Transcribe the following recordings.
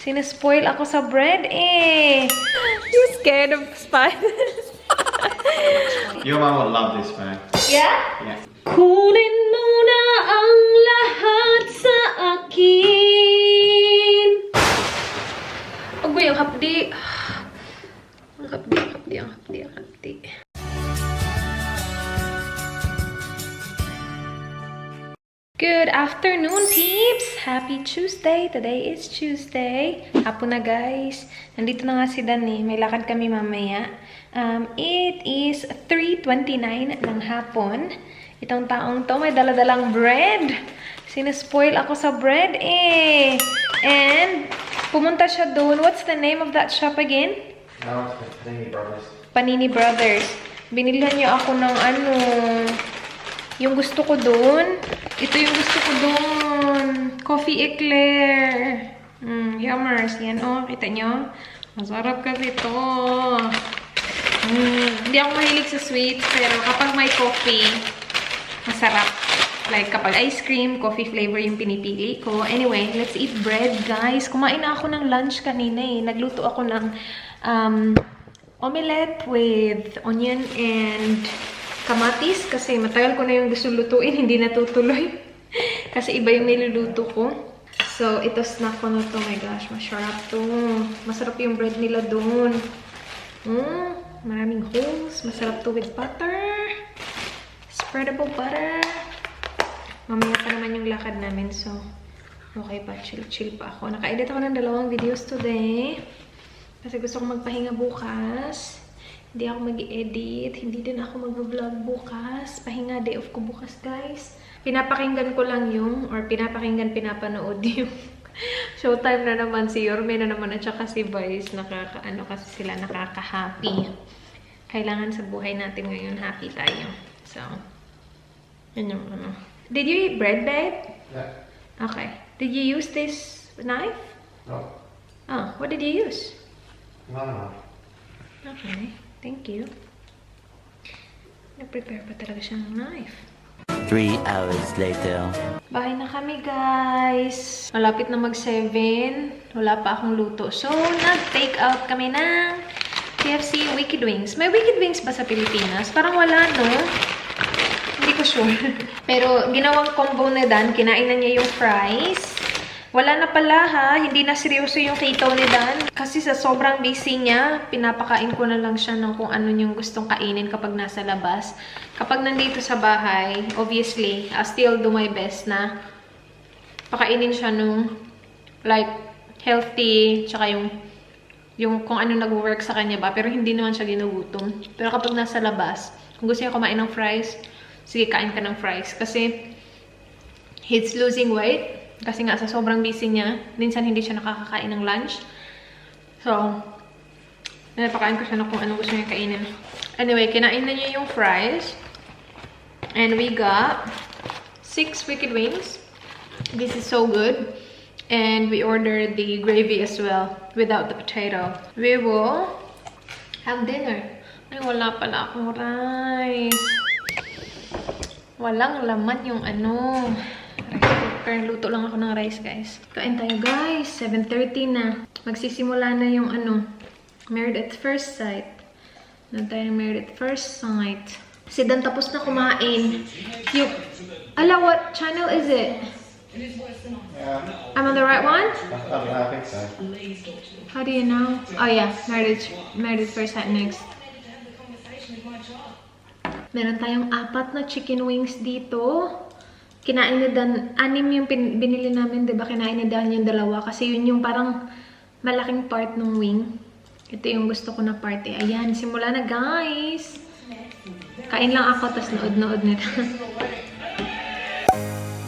Sinespoil ako sa bread eh. You scared of spiders? Your mom would love this, man. Yeah? Yeah. Kunin mo na ang lahat sa akin. Agoy, ang hapdi. Ang hapdi. Good afternoon, peeps! Happy Tuesday! Today is Tuesday. Hapon na, guys. Nandito na nga si Dani. May lakad kami mamaya. It is 3:29 ng hapon. Itong taong to may daladalang bread. Sinespoil ako sa bread eh. And pumunta siya doon. What's the name of that shop again? No, it's Panini Brothers. Panini Brothers. Binilhan niya ako ng ano, yung gusto ko doon. Ito yung gusto ko doon. Coffee eclair. Yummers. Yan oh, kita nyo? Masarap kasi ito. Hindi ako mahilig sa sweets, pero kapag may coffee, masarap. Like kapag ice cream, coffee flavor yung pinipili ko. Anyway, let's eat bread, guys. Kumain na ako ng lunch kanina eh. Nagluto ako ng omelette with onion and kamatis kasi matagal ko na yung gusto lutuin, hindi natutuloy. Kasi iba yung niluluto ko. So, ito snack ko na to. My gosh, masarap to. Masarap yung bread nila doon. Maraming holes. Masarap to with butter. Spreadable butter. Mamaya pa naman yung lakad namin. So, okay pa. Chill pa ako. Naka-edit ako ng 2 videos today. Kasi gusto ko magpahinga bukas. Hindi ako mag-edit. Hindi din ako mag-vlog bukas. Pahinga day off ko bukas, guys. Pinapakinggan ko lang yung, or pinapanood yung showtime na naman. Si Yorme na naman at saka si Vice. Kasi sila nakaka-happy. Kailangan sa buhay natin ngayon happy tayo. So, yun yung ano. Did you eat bread, babe? Yeah. Okay. Did you use this knife? No. Oh, what did you use? No. Okay. Thank you. Nag-prepare pa talaga siyang knife. 3 hours later. Bahay na kami, guys. Malapit na mag-7. Wala pa akong luto. So, nag-take out kami ng KFC Wicked Wings. May Wicked Wings ba sa Pilipinas? Parang wala, no? Hindi ko sure. Pero, ginawang combo na Dan. Kinain na niya yung fries. Wala na pala ha, hindi na seryoso yung keto ni Dan. Kasi sa sobrang busy niya, pinapakain ko na lang siya ng kung ano yung gustong kainin kapag nasa labas. Kapag nandito sa bahay, obviously, I'll still do my best na pakainin siya nung like healthy, tsaka yung kung ano nag-work sa kanya ba. Pero hindi naman siya ginugutom. Pero kapag nasa labas, kung gusto niya kumain ng fries, sige, kain ka ng fries. Kasi he's losing weight. Kasi nga sa sobrang busy niya, minsan hindi siya nakakakain ng lunch. So, napakain ko siya na kung anong gusto niya kainin. Anyway, kinain na niya yung fries. And we got 6 Wicked Wings. This is so good. And we ordered the gravy as well, without the potato. We will have dinner. Ay, wala pala akong rice. Walang laman yung ano. Rice. Luto lang ako ng rice, guys. Kain tayo, guys. 7:30 na. Magsisimula na yung ano, Married at First Sight. Doon tayo Married at First Sight. Si Dan tapos na kumain. Yung, ala, what channel is it? Yeah. I'm on the right one? I think so. How do you know? Oh yeah, Married at First Sight next. Meron tayong 4 na chicken wings dito. Kinain ni Dan, 6 yung binili namin, diba? Kinain ni Dan yung 2 kasi yun yung parang malaking part ng wing. Ito yung gusto ko na part eh. Ayan, simula na, guys. Kain lang ako, tas nood-nood nito.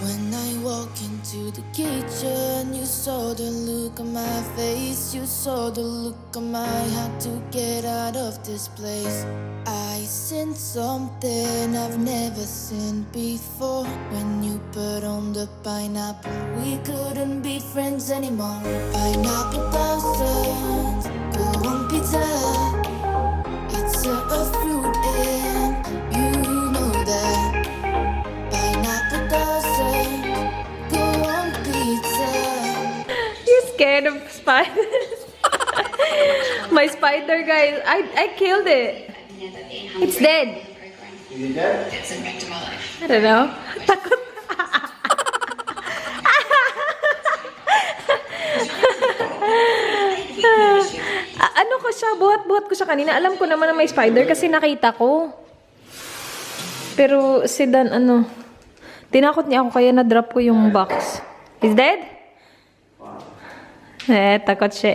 When I walk into the kitchen, you saw the look on my face. You saw the look on my heart to get out of this place. I seen something I've never seen before. When you put on the pineapple, we couldn't be friends anymore. Pineapple thousands, go on pizza. It's a fruit and you know that. Pineapple thousands, go on pizza. You scared of spiders? spiders. My spider, guys. I killed it. It's dead. Is he dead? I don't know. Takot. Ano ko siya? Buhat-buhat ko siya kanina. Alam ko naman na may spider kasi nakita ko. Pero si Dan, tinakot niya ako kaya na-drop ko yung box. He's dead? Takot siya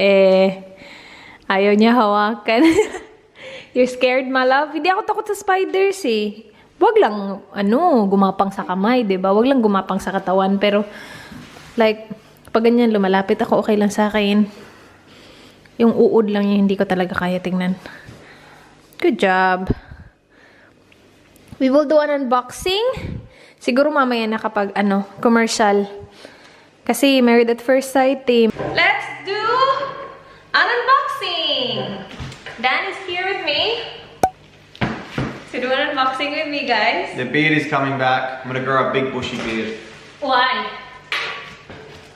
Ayaw niya hawakan. You're scared, my love? Hindi ako takot sa spiders Wag lang, gumapang sa kamay, diba? Wag lang gumapang sa katawan. Pero, like, pag ganyan lumalapit ako, okay lang sa akin. Yung uod lang yung hindi ko talaga kaya tingnan. Good job. We will do an unboxing. Siguro mamaya na kapag, commercial. Kasi, Married at First Sight team. Let's do an unboxing. Dan is here with me. So do an unboxing with me, guys. The beard is coming back. I'm gonna grow a big bushy beard. Why?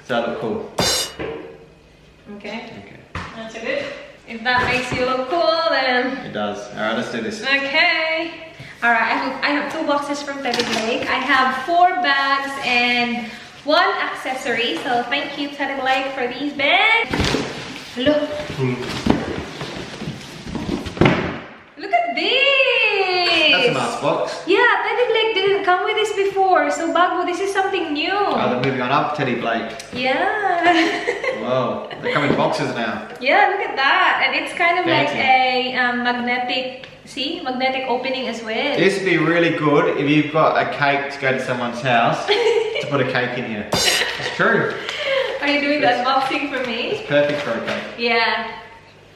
Does that look cool? Okay. Okay. That's good. If that makes you look cool, then... It does. Alright, let's do this. Okay. Alright, I have 2 boxes from Teddy Blake. I have 4 bags and 1 accessory. So thank you, Teddy Blake, for these bags. Look. Look at this! That's a nice box. Yeah, Teddy Blake didn't come with this before. So bago, this is something new. Oh, they're moving on up, Teddy Blake. Yeah. Whoa, they come in boxes now. Yeah, look at that. And it's kind of like Fancy. a magnetic, magnetic opening as well. This would be really good if you've got a cake to go to someone's house to put a cake in here. It's true. Are you doing the unboxing for me? It's perfect for a cake. Yeah.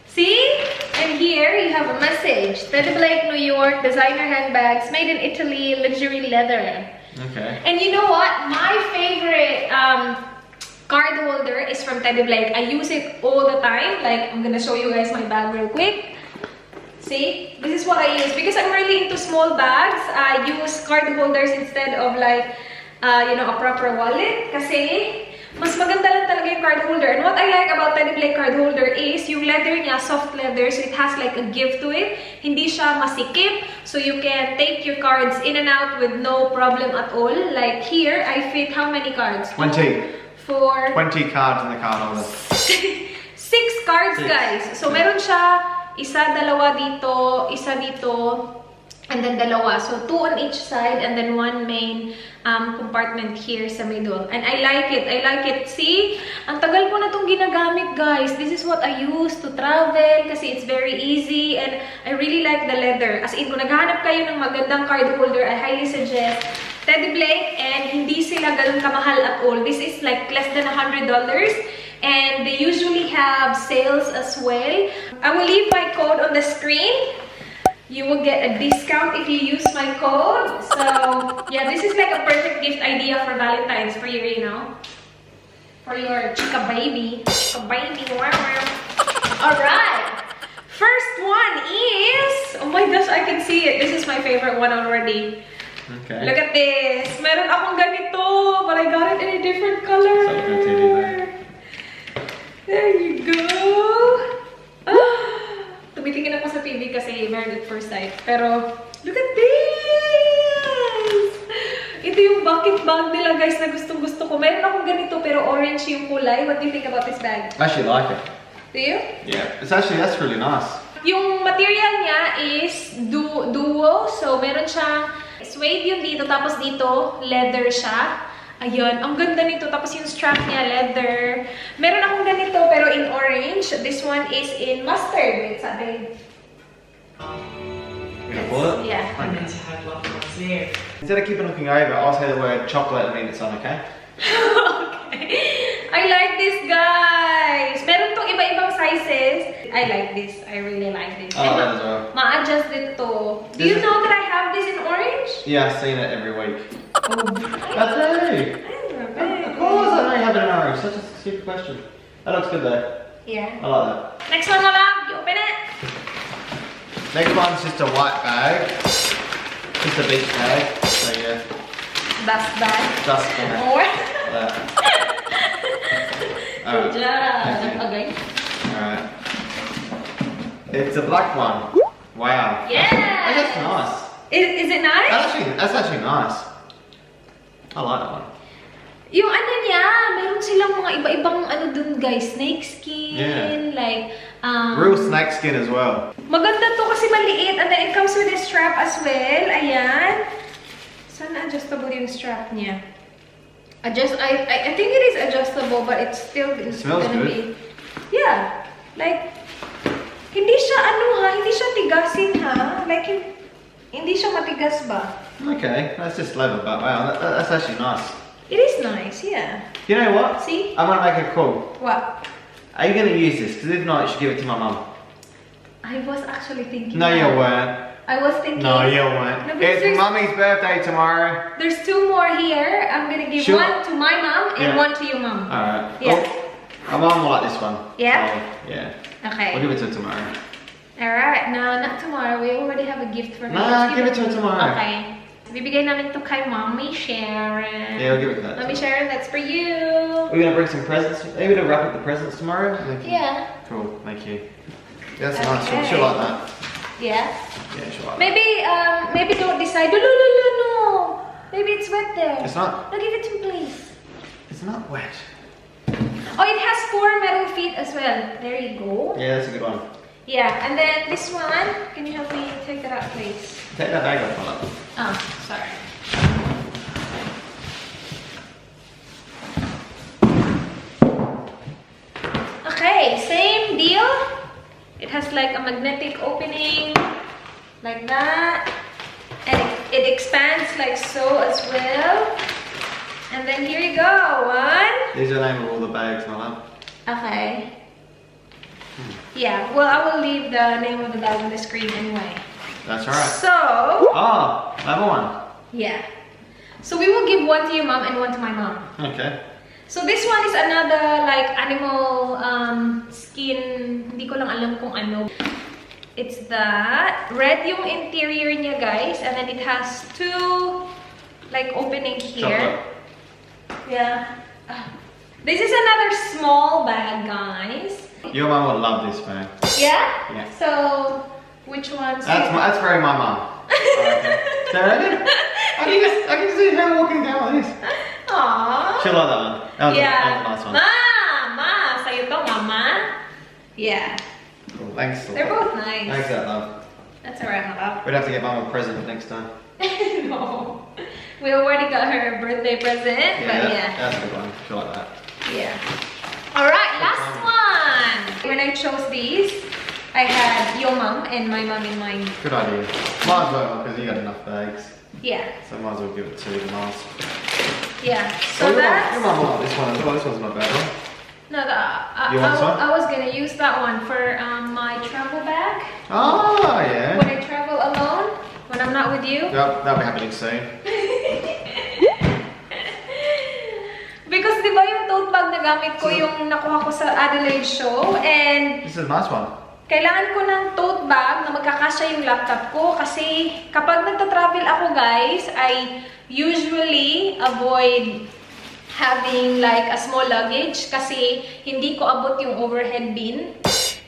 See? And here you have a message. Teddy Blake, New York, designer handbags, made in Italy, luxury leather. Okay. And you know what? My favorite card holder is from Teddy Blake. I use it all the time. Like, I'm gonna show you guys my bag real quick. See? This is what I use. Because I'm really into small bags, I use card holders instead of like, a proper wallet. Kasi, mas maganda lang talaga yung card holder. And what I like about Teddy Blake card holder is yung leather niya, soft leather, so it has like a give to it. Hindi siya masikip, so you can take your cards in and out with no problem at all. Like here, I fit how many cards? 20. 4. 20 cards in the card holder. 6 cards, guys. So meron siya, isa, dalawa dito, isa dito, and then dalawa. So 2 on each side, and then 1 main compartment here sa middle. And I like it. I like it. See? Ang tagal ko na itong ginagamit, guys. This is what I use to travel kasi it's very easy and I really like the leather. As in, kung naghahanap kayo ng magandang card holder, I highly suggest Teddy Blake, and hindi sila ganun kamahal at all. This is like less than $100. And they usually have sales as well. I will leave my code on the screen. You will get a discount if you use my code. So, yeah, this is like a perfect gift idea for Valentine's for you, for your chica baby. Chica baby, wow. Alright. First one is, oh my gosh, I can see it. This is my favorite one already. Okay. Look at this. Meron akong ganito, but I got it in a different color. There you go. Tumitingin ako sa TV kasi Married at First Sight. Pero, look at this! Ito yung bucket bag nila, guys, na gustong-gusto ko. Meron akong ganito, pero orange yung kulay. What do you think about this bag? I actually like it. Do you? Yeah. That's really nice. Yung material niya is duo. So, meron siyang suede yung dito, tapos dito, leather siya. Ayun, ang ganda nito. Tapos yung strap niya, leather. Meron akong ganito, pero in orange. This one is in mustard. Wait, sabi. You gonna pull it? Yeah. Okay. Instead of keeping looking over, I'll say the word chocolate and mean it's on, okay? Okay. I like this, guys. Meron tong iba-ibang sizes. I like this. I really like this. I like that as well. Ma-adjust dito. Do you know that I have this in orange? Yeah, I've seen it every week. Oh, I do. Of course, I know you have it in orange. Such a stupid question. That looks good though. Yeah. I like that. Next one, Alam. You open it. Next one's just a white bag. Just a beach bag. So yeah. Dust bag. Dust bag. More. Like that. Alright. Good job. Okay. Okay. Alright. It's a black one. Wow. Yeah. Oh, that's nice. Is it nice? That's actually nice. I like that one. Yung ano niya, meron silang mga iba-ibang ano dun guys, snake skin, Yeah. like, Real snake skin as well. maganda to kasi maliit and then it comes with a strap as well. Ayan. Sana adjustable yung strap niya. I think it is adjustable but it's still smells gonna good. be. Yeah. Like, hindi siya ano ha, hindi siya tigasin ha. Like, hindi siya matigas ba? Okay, that's just leather, but wow, that's actually nice. It is nice, yeah. You know what? See? I want to make a call. What? Are you going to use this? Because if not, you should give it to my mum. I was actually thinking No, you that. weren't. I was thinking. No, you weren't. No, because It's mummy's birthday tomorrow. There's two more here. I'm gonna give Sure. one to my mom and Yeah. one to your mom. Alright. Yeah. Oh, my mum will like this one. Yeah? So, yeah. Okay. We'll give it to her tomorrow. Alright. No, not tomorrow. We already have a gift for her. No, Just give it to her tomorrow. Okay. Bibigay namin to kay Mommy Sharon. Yeah, we'll give it to that. Mommy Sharon, that's for you. We're going to bring some presents. Are you going to wrap up the presents tomorrow? Yeah. Cool, thank you. Yeah, that's Okay. nice. She'll like that. Yeah. Yeah, she'll like Maybe don't decide. No. Maybe it's wet there. that. It's not. No, give it to me, please. It's not wet. Oh, it has 4 metal feet as well. There you go. Yeah, that's a good one. Yeah, and then this one, can you help me take that out, please? Take that bag off, Paula. Oh, sorry. Okay, same deal. It has like a magnetic opening, like that. And it expands like so as well. And then here you go, one. These are the name of all the bags, my love. Okay. Yeah, well, I will leave the name of the bag on the screen anyway. That's alright. So, Oh, another one. yeah. So we will give one to your mom and one to my mom. Okay. So this one is another like animal skin. Hindi ko lang alam kung ano. It's that. Red yung interior niya, guys. And then it has 2 like opening here. Chocolate. Yeah. This is another small bag, guys. Your mum will love this bag. Yeah? Yeah. So, which one's That's very my mum. I can see her walking down with this. Aww. She'll like that one. That was, Yeah. that was a nice one. Ma! Sa'yo to, mama. Yeah. Cool. Thanks. They're both nice. Thanks for that, love. That's alright, my love. We'd have to get mum a present next time. No. We already got her a birthday present, but yeah. That's a good one. She'll like that. Yeah. Alright, last one. When I chose these, I had your mom and my mom in mind. Good idea. Might as well, because you got enough bags. Yeah. So might as well give it to the mums. Yeah. So Your that's... mum will like this one as well. This one's not bad, right? No, You want this one? I was gonna use that one for my travel bag. Oh, yeah. When I travel alone, when I'm not with you. Yep, that'll be happening soon. Because di ba yung tote bag na gamit ko yung nakuha ko sa Adelaide show, and This is a nice one. kailangan ko ng tote bag na magkakasya yung laptop ko kasi kapag nagta-travel ako, guys, I usually avoid having like a small luggage kasi hindi ko abot yung overhead bin.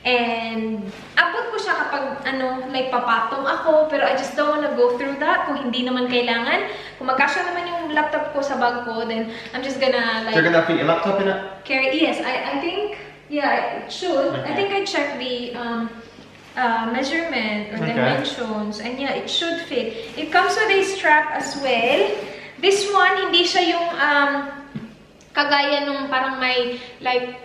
And abot ko siya kapag ano, like papatong ako, pero I just don't wanna go through that kung hindi naman kailangan. Kung magkasya naman yung laptop ko sa bag ko, then I'm just gonna like... So you're gonna fit your laptop in it? carry. Yes, I think, yeah, it should. Okay. I think I checked the measurement or Okay. dimensions, and yeah, it should fit. It comes with a strap as well. This one, hindi siya yung kagaya nung parang may like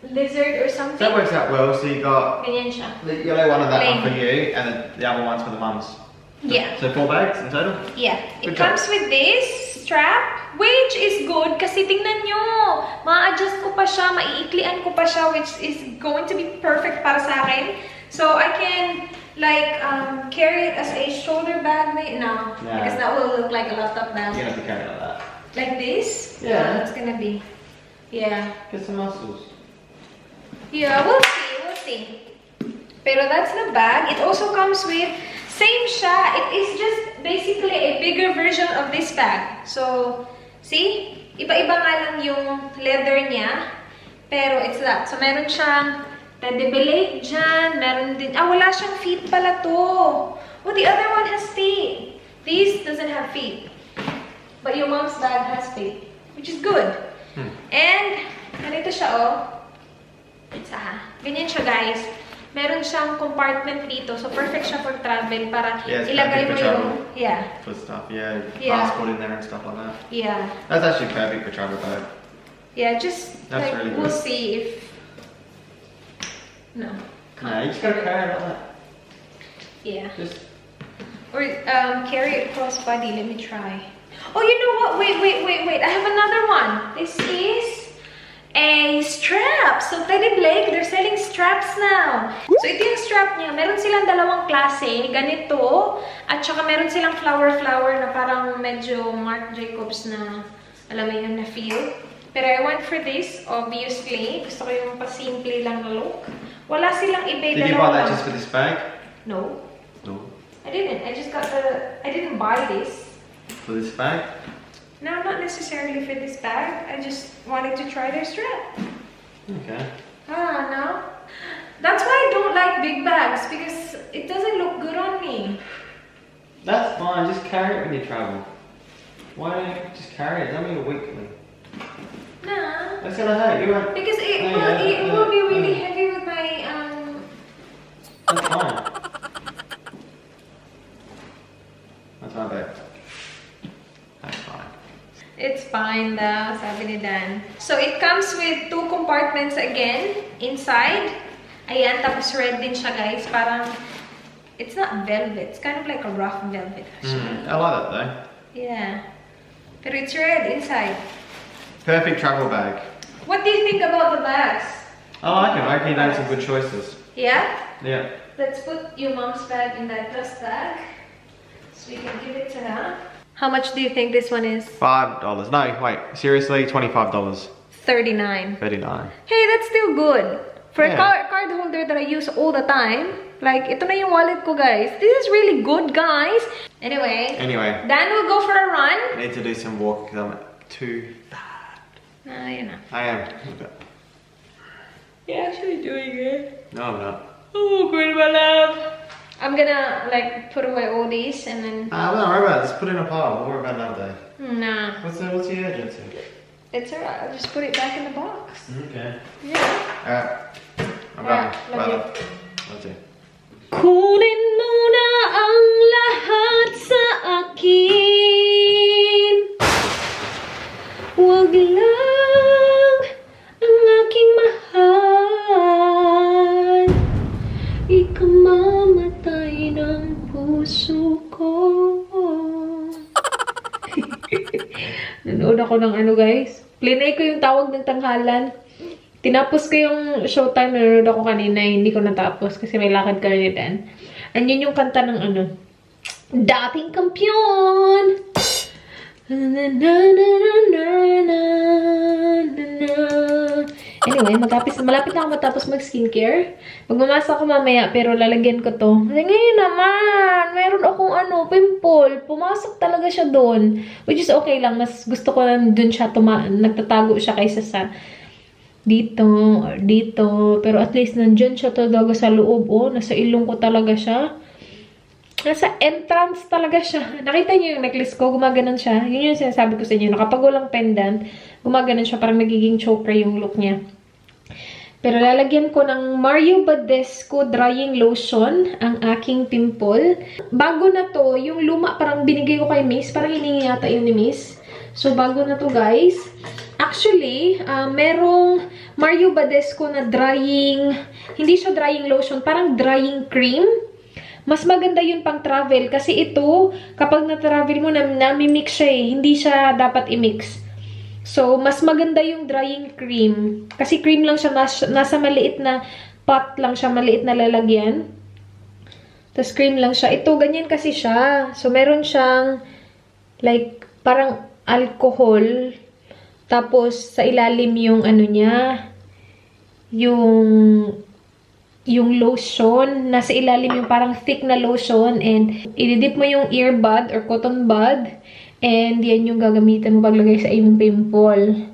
Lizzard or something. So that works out well. So you got Ganyan siya. the yellow one of that Plain. one for you, and the other one's for the mums. Yeah. So 4 bags in total? Yeah. It Good job. comes with this strap, which is good kasi tingnan nyo, ma-adjust ko pa siya, maiiklian ko pa siya, which is going to be perfect para sa akin. So I can like carry it as a shoulder bag now, Yeah. because that will look like a laptop bag. You're gonna have to carry it like that. Like this? Yeah. It's gonna be. Yeah. Get some muscles. Yeah, we'll see. Pero that's the bag. It also comes with, same siya. It is just basically a bigger version of this bag. So, see? Iba-iba nga lang yung leather niya. Pero it's that. So, meron siyang teddy belay dyan. Meron din... wala siyang feet pala to. Oh, the other one has feet. This doesn't have feet. But your mom's bag has feet. Which is good. And, ganito siya, oh. Ganyan siya, guys. Meron siyang compartment dito. So, perfect siya for travel para ilagay mo yung... For stuff, passport in there and stuff like that. Yeah. That's actually perfect for travel bag. Yeah, just That's like, really we'll good. see if... No. No, you just gotta carry it like that. Yeah. Just... Or carry it crossbody. Let me try. Oh, you know what? Wait. I have another one. This is a strap. So, Teddy Blake, they're selling straps now. So, ito yung strap niya. Meron silang dalawang klase. Ganito. At saka meron silang flower na parang medyo Marc Jacobs na, alam mo yun, na feel. Pero I went for this, obviously. Gusto ko yung pasimple lang na look. Wala silang iba. Did you buy that just for this bag? No. No. I didn't. I just got I didn't buy this. For this bag? No, not necessarily for this bag. I just wanted to try their strap. Okay. No. That's why I don't like big bags, because it doesn't look good on me. That's fine, just carry it when you travel. Why don't you just carry it? It's only a weekly. Nah. That's gonna hurt you. Because it will be really heavy with my That's fine. That's my bag. That's fine. It's fine daw, sabi ni Dan. So, it comes with 2 compartments again, inside. Ayan, tapos red din siya, guys. Parang, it's not velvet. It's kind of like a rough velvet, actually. I like that though. Yeah. Pero it's red inside. Perfect travel bag. What do you think about the bags? I like it. I reckon you made some good choices. Yeah? Yeah. Let's put your mom's bag in that dust bag. So we can give it to her. How much do you think this one is? $5. No, wait. Seriously? $25. $39. $39. Hey, that's still good. For a Yeah. card holder that I use all the time. Like, ito na yung wallet ko, guys. This is really good, guys. Anyway, Dan will go for a run. I need to do some walking because I'm too fat. You know. I am. Look at. You're actually doing it. No, I'm not. Oh, good, my love. I'm gonna, like, put away all these and then... Don't worry about it. Just put it in a pile. We'll worry about it another day. Nah. What's the urgency? It's alright. I'll just put it back in the box. Okay. Yeah. Alright. I'm Yeah, going. love you. Love you. Kunin mo na ang lahat sa akin. Huwag lang ang aking mahal. Ikamamatay ng puso ko. Nanood ako ng ano, guys. Plinay ko yung tawag ng tanghalan. Tinapos ko yung showtime, nanonood ako kanina, hindi ko natapos kasi may lakad kami ni Dan. And yun yung kanta ng ano, dating kampiyon! Anyway, malapit na ako matapos mag-skincare. Magmamasa ako mamaya, pero lalagyan ko to. Kasi ngayon naman, meron akong ano, pimple. Pumasok talaga siya doon. Which is okay lang, mas gusto ko lang doon siya nagtatago siya kaysa sa dito or dito. Pero at least nandyan siya talaga sa loob. Oh, nasa ilong ko talaga siya. Nasa entrance talaga siya. Nakita niyo yung necklace ko? Gumaganon siya. Yun yung sinasabi ko sa inyo. Kapag walang pendant, gumaganon siya. Parang nagiging choker yung look niya. Pero lalagyan ko ng Mario Badescu Drying Lotion ang aking pimple. Bago na to, yung luma parang binigay ko kay Miss. Parang hiningi yata yun ni Miss. So, bago na to, guys. Actually, merong Mario Badescu na drying, hindi siya drying lotion, parang drying cream. Mas maganda yun pang travel kasi ito, kapag na-travel mo, nami-mix siya eh. Hindi siya dapat i-mix. So, mas maganda yung drying cream. Kasi cream lang siya, nasa maliit na pot lang siya, maliit na lalagyan. Tapos cream lang siya. Ito, ganyan kasi siya. So, meron siyang, like, parang alcohol. Tapos, sa ilalim yung ano niya, yung lotion. Nasa ilalim yung parang thick na lotion. And, ididip mo yung earbud or cotton bud. And, yan yung gagamitin mo paglagay sa iyong pimple.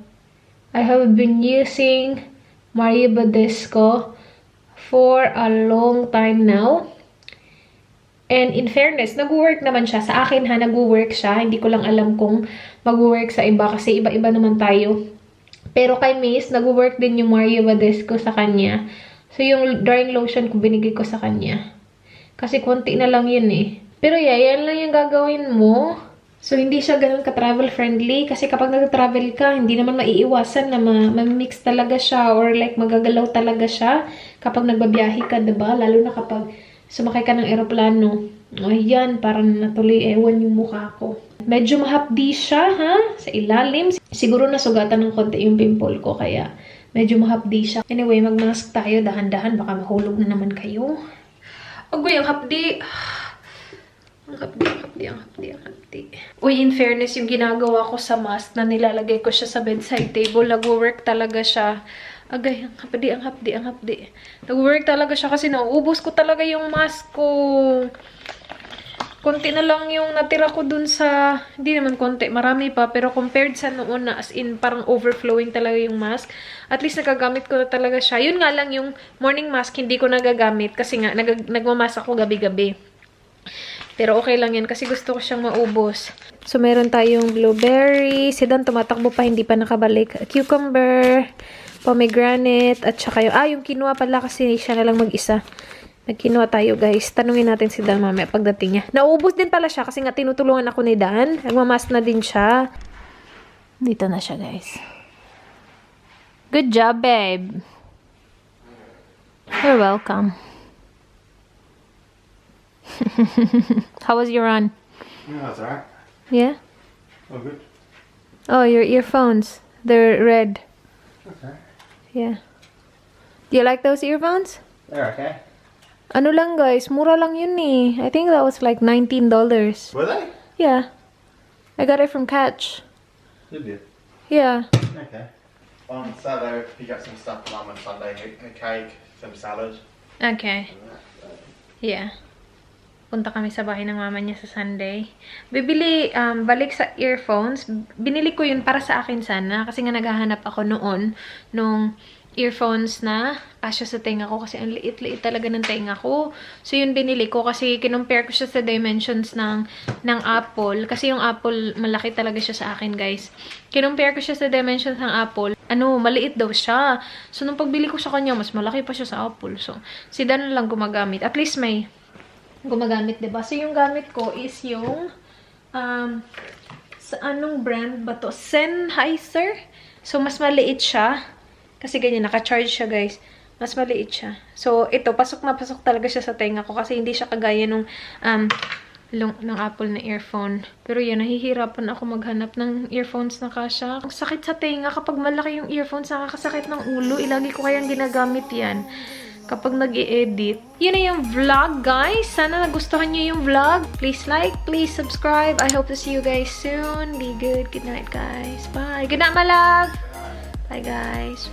I have been using Mario Badescu for a long time now. And in fairness, nag-work naman siya. Sa akin ha, nag-work siya. Hindi ko lang alam kung mag-work sa iba kasi iba-iba naman tayo. Pero kay Miss, nag-work din yung Mario Badescu sa kanya. So yung drying lotion ko, binigay ko sa kanya. Kasi konti na lang yun eh. Pero yeah, yan lang yung gagawin mo. So hindi siya ganun ka-travel friendly. Kasi kapag nag-travel ka, hindi naman maiiwasan na ma-mix talaga siya. Or like magagalaw talaga siya. Kapag nagbabiyahe ka, diba? Lalo na kapag sumakay ka ng eroplano. Ayan, parang natuloy ewan yung mukha ko. Medyo mahapdi siya, ha? Sa ilalim. Siguro nasugatan ng konti yung pimple ko, kaya medyo mahapdi siya. Anyway, mag-mask tayo. Dahan-dahan, baka mahulog na naman kayo. Agoy, ang hapdi. Ang hapdi. Uy, in fairness, yung ginagawa ko sa mask na nilalagay ko siya sa bedside table, nag-work talaga siya. Agay, ang hapdi. Nag-work talaga siya kasi nauubos ko talaga yung mask ko. Konti na lang yung natira ko dun sa... Hindi naman konti, marami pa. Pero compared sa noon na as in parang overflowing talaga yung mask. At least nagagamit ko na talaga siya. Yun nga lang yung morning mask hindi ko nagagamit kasi nga nagmamask ako gabi-gabi. Pero okay lang yan kasi gusto ko siyang maubos. So meron tayong blueberry. Si Dan tumatakbo pa, hindi pa nakabalik. Cucumber, pomegranate, at saka yung quinoa pala kasi siya na lang mag-isa. Nagkinuha tayo, guys. Tanungin natin si Dan mamaya pagdating niya. Naubos din pala siya kasi nga tinutulungan ako ni Dan. Nagmamask na din siya. Dito na siya, guys. Good job, babe. You're welcome. How was your run? Yeah, that's alright. Yeah? Oh, good. Oh, your earphones. They're red. Okay. Yeah. Do you like those earphones? They're okay. Ano lang, guys. Mura lang yun eh. I think that was like $19. Were they? Yeah. I got it from Catch. Did you? Yeah. Okay. On Saturday, pick up some stuff for Mum on Sunday. A cake, some salad. Okay. Yeah. Punta kami sa bahay ng mama niya sa Sunday. Bibili, balik sa earphones. Binili ko yun para sa akin sana. Kasi nga naghahanap ako noon nung earphones na kasya sa tenga ko. Kasi ang liit-liit talaga ng tenga ko. So yun binili ko kasi kinumpare ko siya sa dimensions ng Apple. Kasi yung Apple, malaki talaga siya sa akin, guys. Kinumpare ko siya sa dimensions ng Apple. Maliit daw siya. So nung pagbili ko sa kanya, mas malaki pa siya sa Apple. So si Dan lang gumagamit. At least may gumagamit, diba? So, yung gamit ko is yung sa anong brand ba to? Sennheiser. So, mas maliit siya. Kasi ganyan, naka-charge siya, guys. Mas maliit siya. So, ito, pasok na pasok talaga siya sa tenga ko kasi hindi siya kagaya nung ng Apple na earphone. Pero yan, nahihirapan ako maghanap ng earphones na kasya. Ang sakit sa tenga kapag malaki yung earphones, nakakasakit ng ulo. Ilagi ko kayang ginagamit yan kapag nag-i-edit. Yun na yung vlog, guys. Sana nagustuhan nyo yung vlog. Please like, please subscribe. I hope to see you guys soon. Be good. Good night, guys. Bye. Good night, malag. Bye, guys.